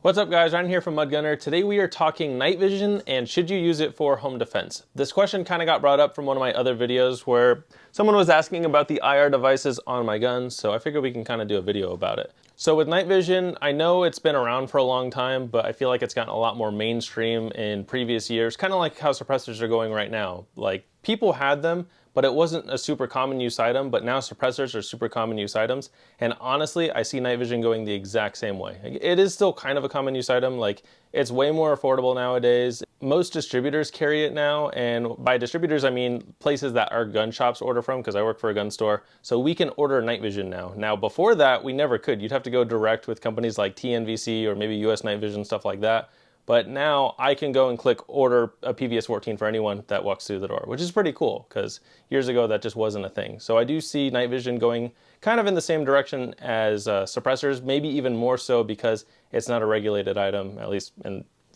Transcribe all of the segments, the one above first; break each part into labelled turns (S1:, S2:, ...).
S1: What's up guys, Ryan here from Mud Gunner. Today we are talking night vision and should you use it for home defense. This question kind of got brought up from one of my other videos where someone was asking about the IR devices on my guns, so I figured we can kind of do a video about it. So with night vision, I know it's been around for a long time, but I feel like it's gotten a lot more mainstream in previous years, kind of like how suppressors are going right now. Like, people had them, but it wasn't a super common use item, but now suppressors are super common use items. And honestly, I see night vision going the exact same way. It is still kind of a common use item. Like, it's way more affordable nowadays. Most distributors carry it now. And by distributors, I mean places that our gun shops order from, because I work for a gun store. So we can order night vision now. Now, before that, we never could. You'd have to go direct with companies like TNVC or maybe US Night Vision, stuff like that. But now I can go and click order a PVS-14 for anyone that walks through the door, which is pretty cool because years ago that just wasn't a thing. So I do see night vision going kind of in the same direction as suppressors, maybe even more so because it's not a regulated item, at least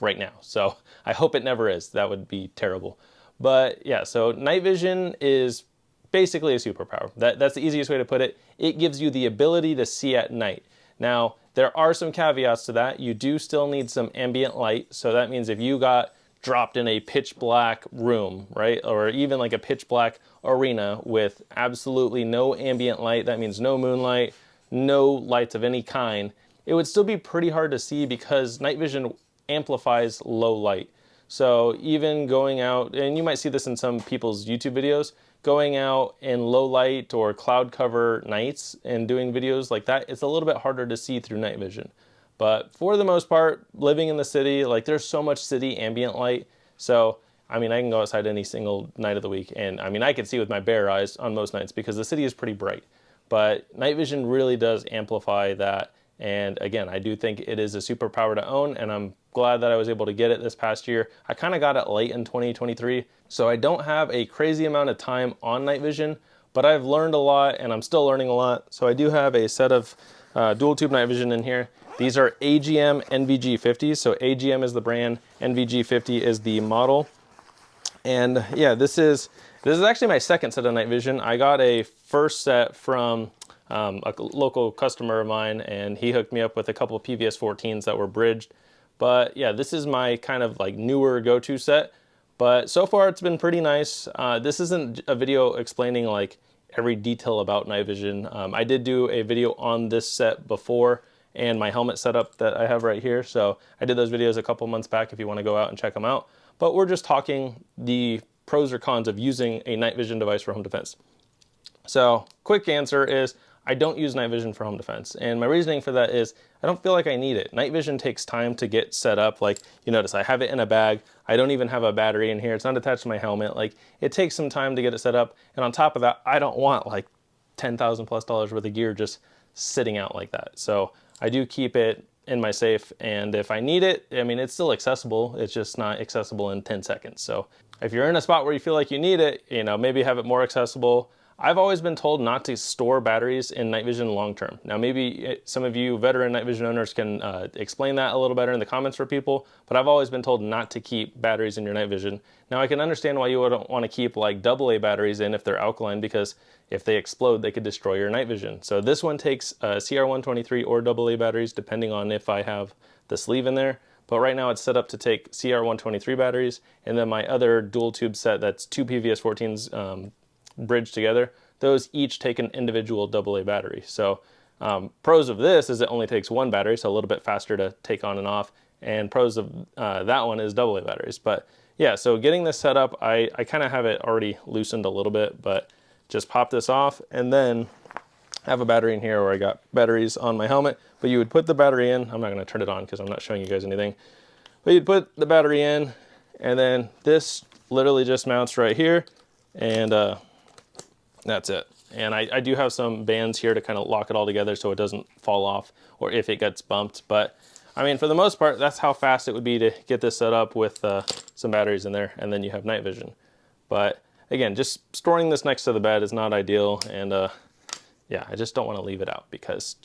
S1: right now. So I hope it never is. That would be terrible. But yeah, so night vision is basically a superpower. That's the easiest way to put it. It gives you the ability to see at night. Now, there are some caveats to that. You do still need some ambient light. So that means if you got dropped in a pitch black room, right? Or even like a pitch black arena with absolutely no ambient light, that means no moonlight, no lights of any kind, it would still be pretty hard to see because night vision amplifies low light. So even going out, and you might see this in some people's YouTube videos, going out in low light or cloud cover nights and doing videos like that, it's a little bit harder to see through night vision. But for the most part, living in the city, like there's so much city ambient light. So, I mean, I can go outside any single night of the week. And I mean, I can see with my bare eyes on most nights because the city is pretty bright. But night vision really does amplify that. And again, I do think it is a superpower to own, and I'm glad that I was able to get it this past year. I kind of got it late in 2023, so I don't have a crazy amount of time on night vision, but I've learned a lot and I'm still learning a lot. So I do have a set of dual tube night vision in here. These are AGM NVG50s. So AGM is the brand, NVG50 is the model. And yeah, this is actually my second set of night vision. I got a first set from a local customer of mine, and he hooked me up with a couple of PVS-14s that were bridged. But yeah, this is my kind of like newer go-to set. But so far it's been pretty nice. This isn't a video explaining like every detail about night vision. I did do a video on this set before and my helmet setup that I have right here. So I did those videos a couple months back if you want to go out and check them out. But we're just talking the pros or cons of using a night vision device for home defense. So quick answer is I don't use night vision for home defense. And my reasoning for that is I don't feel like I need it. Night vision takes time to get set up. Like you notice I have it in a bag. I don't even have a battery in here. It's not attached to my helmet. Like it takes some time to get it set up. And on top of that, I don't want like $10,000 plus worth of gear just sitting out like that. So I do keep it in my safe. And if I need it, I mean, it's still accessible. It's just not accessible in 10 seconds. So if you're in a spot where you feel like you need it, you know, maybe have it more accessible. I've always been told not to store batteries in night vision long term. Now maybe some of you veteran night vision owners can explain that a little better in the comments for people, but I've always been told not to keep batteries in your night vision. Now I can understand why you wouldn't want to keep like AA batteries in if they're alkaline, because if they explode they could destroy your night vision. So this one takes CR123 or AA batteries depending on if I have the sleeve in there. But right now it's set up to take CR123 batteries, and then my other dual tube set that's two PVS-14s bridged together, those each take an individual AA battery. So pros of this is it only takes one battery, so a little bit faster to take on and off, and pros of that one is AA batteries. But yeah, so getting this set up, I kind of have it already loosened a little bit, but just pop this off and then have a battery in here where I got batteries on my helmet. But you would put the battery in, I'm not going to turn it on because I'm not showing you guys anything, but you'd put the battery in, and then this literally just mounts right here, and that's it. And I do have some bands here to kind of lock it all together so it doesn't fall off or if it gets bumped. But I mean, for the most part, that's how fast it would be to get this set up with some batteries in there, and then you have night vision. But again, just storing this next to the bed is not ideal. And yeah, I just don't want to leave it out because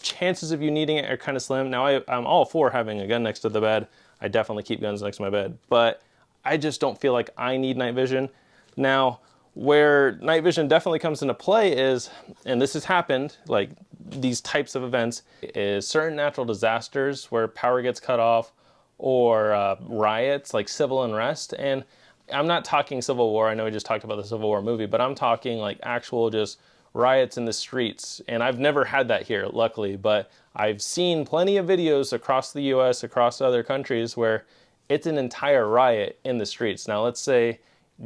S1: chances of you needing it are kind of slim. Now I'm all for having a gun next to the bed. I definitely keep guns next to my bed, but I just don't feel like I need night vision. Now, Where night vision definitely comes into play is, and this has happened, like these types of events, is certain natural disasters where power gets cut off, or riots like civil unrest. And I'm not talking Civil War. I know we just talked about the Civil War movie, but I'm talking like actual just riots in the streets. And I've never had that here, luckily, but I've seen plenty of videos across the US, across other countries, where it's an entire riot in the streets. Now, let's say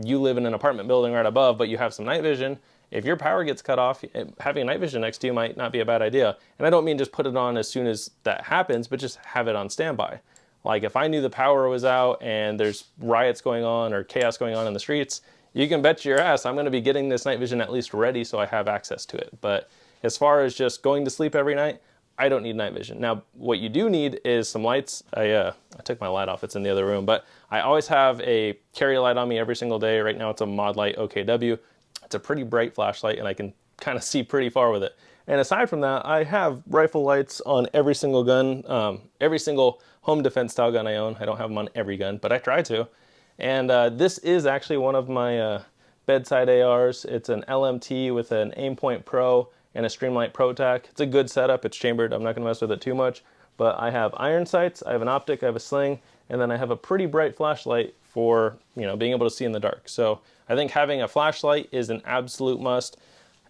S1: you live in an apartment building right above, but you have some night vision. If your power gets cut off, having night vision next to you might not be a bad idea. And I don't mean just put it on as soon as that happens, but just have it on standby. Like if I knew the power was out and there's riots going on or chaos going on in the streets, you can bet your ass I'm going to be getting this night vision at least ready so I have access to it. But as far as just going to sleep every night, I don't need night vision. Now, what you do need is some lights. I took my light off, it's in the other room, but I always have a carry light on me every single day. Right now it's a Modlite OKW. It's a pretty bright flashlight and I can kind of see pretty far with it. And aside from that, I have rifle lights on every single gun, every single home defense style gun I own. I don't have them on every gun, but I try to. And this is actually one of my bedside ARs. It's an LMT with an Aimpoint Pro and a Streamlight ProTac. It's a good setup. It's chambered. I'm not going to mess with it too much. But I have iron sights, I have an optic, I have a sling, and then I have a pretty bright flashlight for, you know, being able to see in the dark. So I think having a flashlight is an absolute must.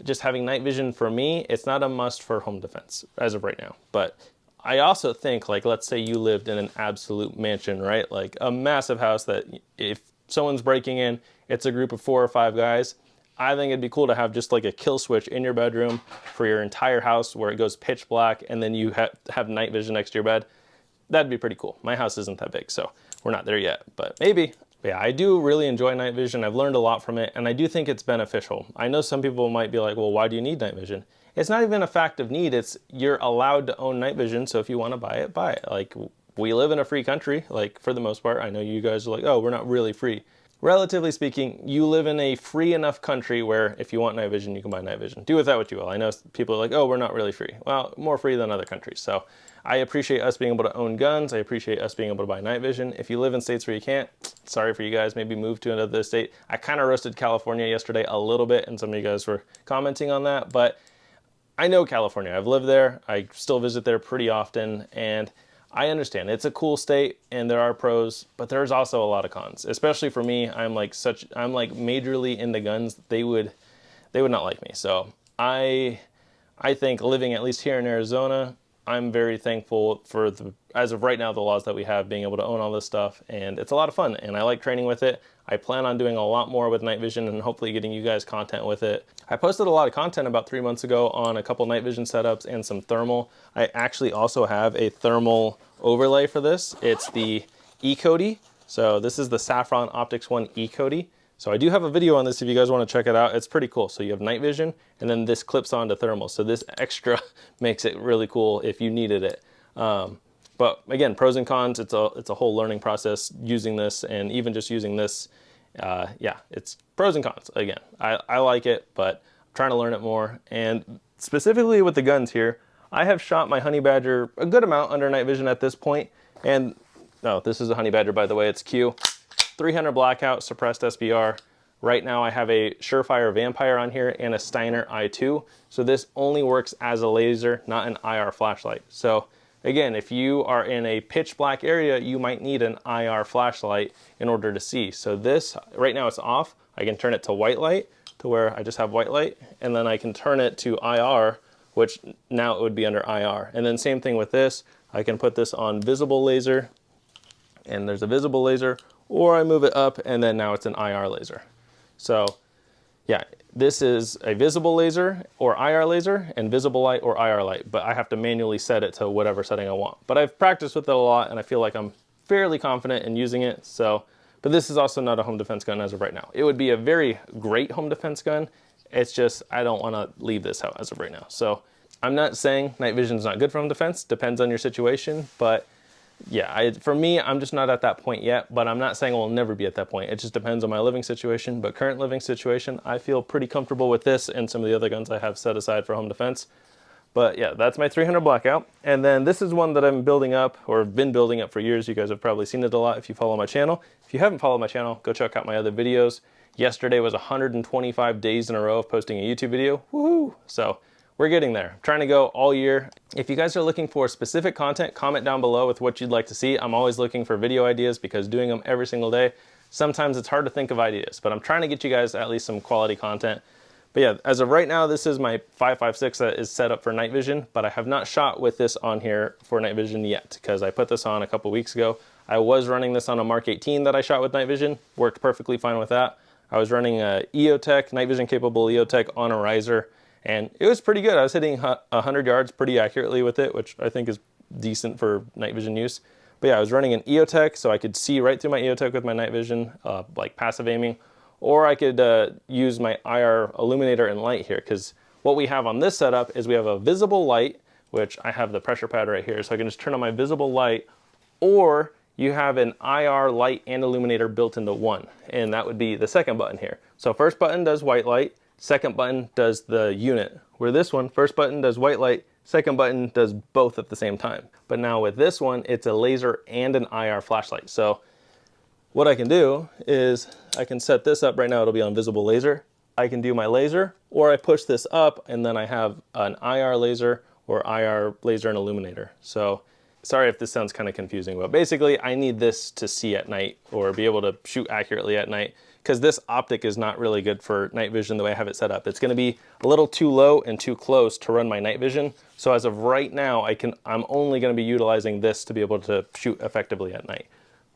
S1: Just having night vision for me, it's not a must for home defense as of right now. But I also think, like, let's say you lived in an absolute mansion, right? Like a massive house that if someone's breaking in, it's a group of 4 or 5 guys. I think it'd be cool to have just like a kill switch in your bedroom for your entire house where it goes pitch black and then you have night vision next to your bed. That'd be pretty cool. My house isn't that big, so we're not there yet, but maybe. But yeah, I do really enjoy night vision. I've learned a lot from it, and I do think it's beneficial. I know some people might be like, well, why do you need night vision? It's not even a fact of need. It's you're allowed to own night vision, so if you want to buy it, buy it. Like, we live in a free country, like, for the most part. I know you guys are like, oh, we're not really free. Relatively speaking, you live in a free enough country where if you want night vision, you can buy night vision. Do with that what you will. I know people are like, oh, we're not really free. Well, more free than other countries. So I appreciate us being able to own guns. I appreciate us being able to buy night vision. If you live in states where you can't, sorry for you guys, maybe move to another state. I kind of roasted California yesterday a little bit, and some of you guys were commenting on that, but I know California. I've lived there. I still visit there pretty often, and I understand it's a cool state and there are pros, but there's also a lot of cons. Especially for me, I'm like majorly into guns. They would not like me. So I think living at least here in Arizona, I'm very thankful for as of right now, the laws that we have, being able to own all this stuff, and it's a lot of fun and I like training with it. I plan on doing a lot more with night vision and hopefully getting you guys content with it. I posted a lot of content about 3 months ago on a couple night vision setups and some thermal. I actually also have a thermal overlay for this. It's the E-Cody. So this is the Saffron Optics One E-Cody. So I do have a video on this if you guys want to check it out. It's pretty cool. So you have night vision and then this clips onto thermal. So this extra makes it really cool if you needed it. But again, pros and cons, it's a whole learning process using this, and even just using this, yeah, it's pros and cons. Again, I like it, but I'm trying to learn it more. And specifically with the guns here, I have shot my Honey Badger a good amount under night vision at this point. And no, this is a Honey Badger, by the way, it's Q. 300 blackout, suppressed SBR. Right now I have a Surefire Vampire on here and a Steiner i2. So this only works as a laser, not an IR flashlight. So again, if you are in a pitch black area, you might need an IR flashlight in order to see. So this, right now it's off. I can turn it to white light, to where I just have white light, and then I can turn it to IR, which now it would be under IR. And then same thing with this. I can put this on visible laser, and there's a visible laser, or I move it up, and then now it's an IR laser. So yeah, this is a visible laser or IR laser, and visible light or IR light, but I have to manually set it to whatever setting I want. But I've practiced with it a lot, and I feel like I'm fairly confident in using it. So, but this is also not a home defense gun as of right now. It would be a very great home defense gun. It's just, I don't want to leave this out as of right now. So I'm not saying night vision is not good for home defense. Depends on your situation, but yeah, for me, I'm just not at that point yet, but I'm not saying we'll never be at that point. It just depends on my living situation, but current living situation, I feel pretty comfortable with this and some of the other guns I have set aside for home defense. But yeah, that's my 300 blackout. And then this is one that I'm building up, or have been building up for years. You guys have probably seen it a lot if you follow my channel. If you haven't followed my channel, go check out my other videos. Yesterday was 125 days in a row of posting a YouTube video. Woohoo! So we're getting there. I'm trying to go all year. If you guys are looking for specific content, comment down below with what you'd like to see. I'm always looking for video ideas because doing them every single day, sometimes it's hard to think of ideas, but I'm trying to get you guys at least some quality content. But yeah, as of right now, this is my 5.56 that is set up for night vision, but I have not shot with this on here for night vision yet because I put this on a couple weeks ago. I was running this on a Mark 18 that I shot with night vision, worked perfectly fine with that. I was running a EOTech, night vision capable EOTech on a riser, and it was pretty good. I was hitting 100 yards pretty accurately with it, which I think is decent for night vision use. But yeah, I was running an EOTech, so I could see right through my EOTech with my night vision, like passive aiming. Or I could use my IR illuminator and light here, because what we have on this setup is we have a visible light, which I have the pressure pad right here, so I can just turn on my visible light, or you have an IR light and illuminator built into one, and that would be the second button here. So first button does white light, second button does the unit, where this one, first button does white light, second button does both at the same time. But now with this one, it's a laser and an IR flashlight. So what I can do is I can set this up right now, it'll be on visible laser. I can do my laser, or I push this up and then I have an IR laser or IR laser and illuminator. So sorry if this sounds kind of confusing, but basically I need this to see at night or be able to shoot accurately at night, because this optic is not really good for night vision the way I have it set up. It's gonna be a little too low and too close to run my night vision. So as of right now, I'm only gonna be utilizing this to be able to shoot effectively at night.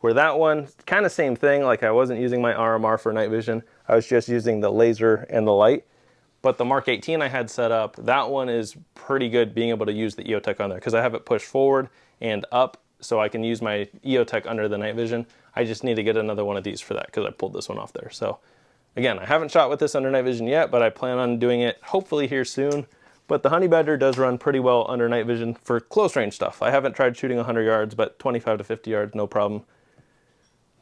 S1: Where that one, kind of same thing, like I wasn't using my RMR for night vision, I was just using the laser and the light. But the Mark 18 I had set up, that one is pretty good being able to use the EOTech on there, because I have it pushed forward and up, so I can use my EOTech under the night vision. I just need to get another one of these for that, because I pulled this one off there. So again, I haven't shot with this under night vision yet, but I plan on doing it hopefully here soon. But the Honey Badger does run pretty well under night vision for close range stuff. I haven't tried shooting 100 yards, but 25 to 50 yards, no problem.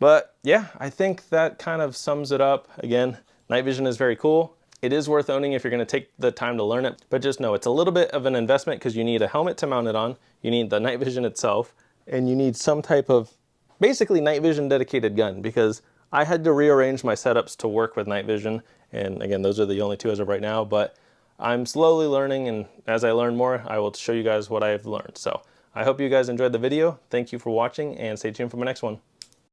S1: But yeah, I think that kind of sums it up. Again, night vision is very cool. It is worth owning if you're gonna take the time to learn it, but just know it's a little bit of an investment because you need a helmet to mount it on, you need the night vision itself, and you need some type of basically night vision dedicated gun, because I had to rearrange my setups to work with night vision. And again, those are the only two as of right now, but I'm slowly learning, and as I learn more, I will show you guys what I've learned. So I hope you guys enjoyed the video. Thank you for watching, and stay tuned for my next one.